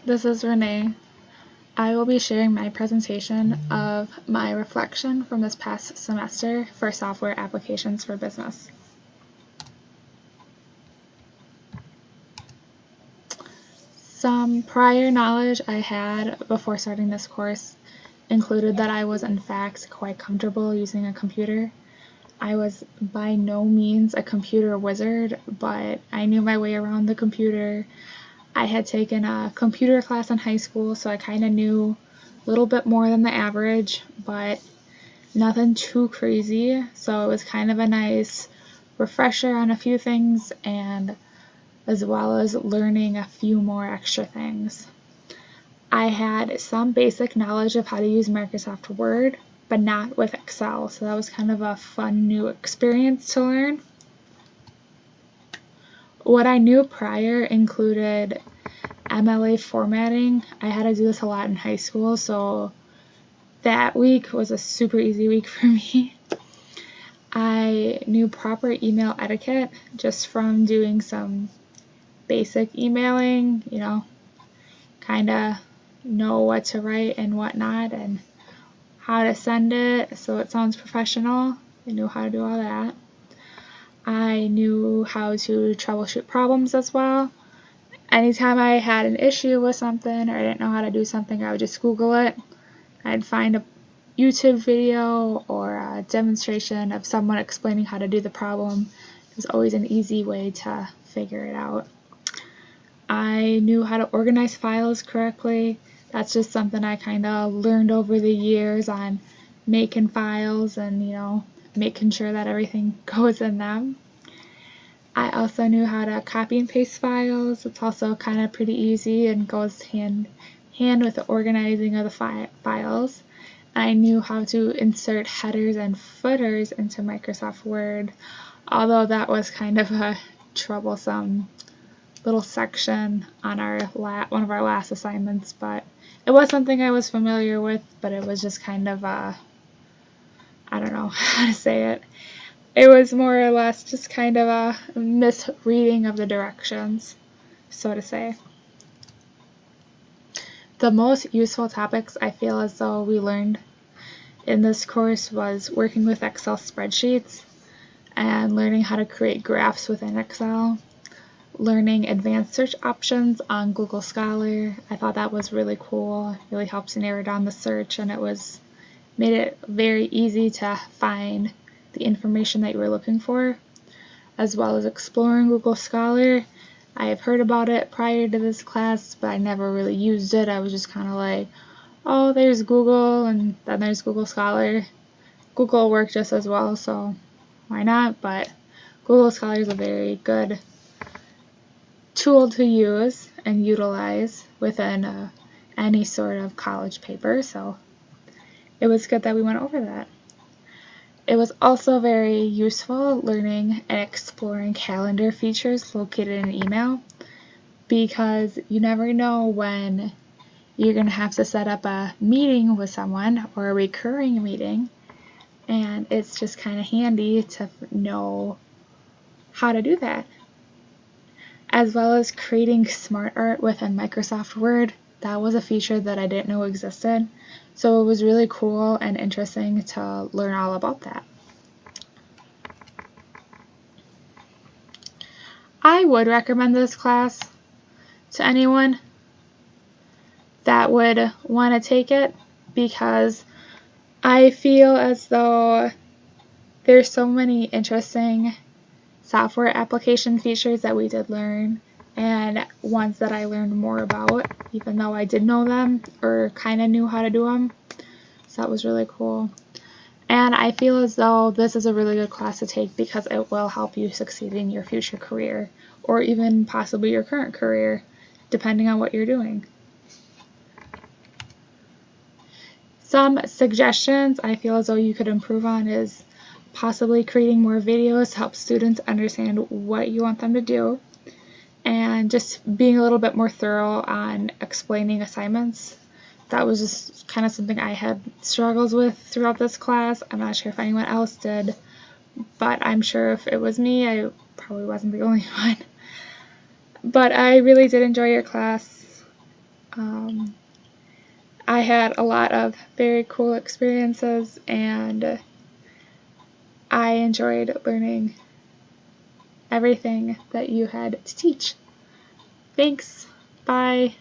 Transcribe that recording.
this is Renee. I will be sharing my presentation of my reflection from this past semester for software applications for business. Some prior knowledge I had before starting this course included that I was in fact quite comfortable using a computer. I was by no means a computer wizard, but I knew my way around the computer. I had taken a computer class in high school, so I kind of knew a little bit more than the average, but nothing too crazy. So it was kind of a nice refresher on a few things, and as well as learning a few more extra things. I had some basic knowledge of how to use Microsoft Word, but not with Excel, so that was kind of a fun new experience to learn. What I knew prior included MLA formatting. I had to do this a lot in high school, so that week was a super easy week for me. I knew proper email etiquette just from doing some basic emailing, kind of know what to write and what not and how to send it so it sounds professional. I knew how to do all that. I knew how to troubleshoot problems as well. Anytime I had an issue with something or I didn't know how to do something, I would just Google it. I'd find a YouTube video or a demonstration of someone explaining how to do the problem. It was always an easy way to figure it out. I knew how to organize files correctly. That's just something I kind of learned over the years on making files and, making sure that everything goes in them. I also knew how to copy and paste files. It's also kind of pretty easy and goes hand in hand with the organizing of the files. I knew how to insert headers and footers into Microsoft Word, although that was kind of a troublesome little section on one of our last assignments, but it was something I was familiar with, but it was just kind of I don't know how to say it. It was more or less just kind of a misreading of the directions, so to say. The most useful topics I feel as though we learned in this course was working with Excel spreadsheets and learning how to create graphs within Excel, learning advanced search options on Google Scholar. I thought that was really cool. It really helps narrow down the search, and made it very easy to find the information that you were looking for, as well as exploring Google Scholar. I have heard about it prior to this class, but I never really used it. I was just kind of like, oh, there's Google, and then there's Google Scholar. Google worked just as well, so why not? But Google Scholar is a very good tool to use and utilize within any sort of college paper, so it was good that we went over that. It was also very useful learning and exploring calendar features located in email, because you never know when you're going to have to set up a meeting with someone or a recurring meeting, and it's just kind of handy to know how to do that. As well as creating smart art within Microsoft Word. That was a feature that I didn't know existed, so it was really cool and interesting to learn all about that. I would recommend this class to anyone that would want to take it, because I feel as though there's so many interesting software application features that we did learn, and ones that I learned more about, even though I did know them or kind of knew how to do them. So that was really cool. And I feel as though this is a really good class to take because it will help you succeed in your future career, or even possibly your current career, depending on what you're doing. Some suggestions I feel as though you could improve on is possibly creating more videos to help students understand what you want them to do, and just being a little bit more thorough on explaining assignments. That was just kind of something I had struggles with throughout this class. I'm not sure if anyone else did, but I'm sure if it was me, I probably wasn't the only one. But I really did enjoy your class. I had a lot of very cool experiences, and I enjoyed learning everything that you had to teach. Thanks. Bye.